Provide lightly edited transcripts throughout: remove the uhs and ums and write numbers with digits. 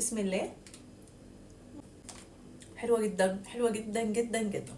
بسم الله. حلوة جدا، حلوة جدا جدا جدا.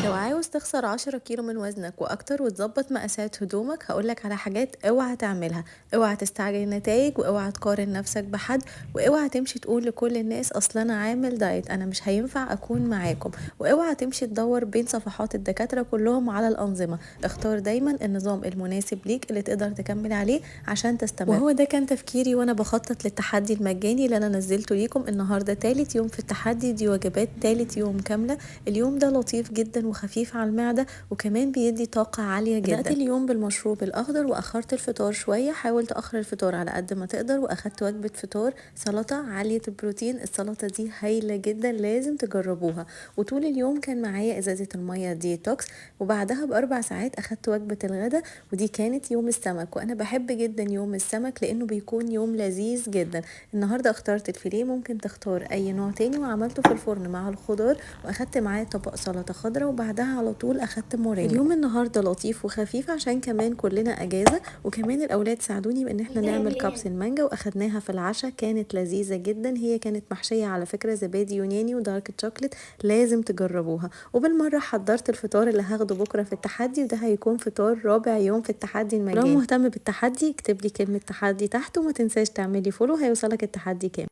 لو عاوز تخسر 10 كيلو من وزنك واكتر وتظبط مقاسات هدومك هقولك على حاجات اوعى تعملها. اوعى تستعجل النتائج، واوعى تقارن نفسك بحد، واوعى تمشي تقول لكل الناس اصلا انا عامل دايت، انا مش هينفع اكون معاكم. واوعى تمشي تدور بين صفحات الدكاترة كلهم على الانظمة. اختار دايما النظام المناسب ليك اللي تقدر تكمل عليه عشان تستمر. وهو ده كان تفكيري وانا بخطط للتحدي المجاني اللي انا نزلته ليكم النهارده. تالت يوم في التحدي، دي وجبات تالت يوم كاملة. اليوم ده لطيف جدا وخفيف على المعدة، وكمان بيدي طاقة عالية جدا. بدأت اليوم بالمشروب الأخضر وأخرت الفطار شوية. حاول تأخر الفطار على قد ما تقدر، وأخدت وجبة فطار سلطة عالية البروتين. السلطة دي هايلة جدا، لازم تجربوها. وطول اليوم كان معايا إزازة المية ديتوكس. وبعدها ب4 ساعات أخدت وجبة الغدا، ودي كانت يوم السمك. وأنا بحب جدا يوم السمك لأنه بيكون يوم لذيذ جدا. النهاردة اخترت الفيليه، ممكن تختار أي نوع تاني، وعملته في الفرن مع الخضار. واخدت معاه طبق سلطة خضراء، وبعدها على طول اخدت مورينجا. اليوم النهارده لطيف وخفيف عشان كمان كلنا اجازة. وكمان الاولاد ساعدوني بان احنا نعمل كبسة مانجا واخدناها في العشاء، كانت لذيذة جدا. هي كانت محشية على فكرة زبادي يوناني ودارك تشوكلت، لازم تجربوها. وبالمرة حضرت الفطار اللي هاخده بكرة في التحدي، وده هيكون فطار رابع يوم في التحدي المجاني. لو مهتم بالتحدي اكتب لي كلمة تحدي تحت، وما تنساش تعملي فولو، هيوصلك التحدي كامل.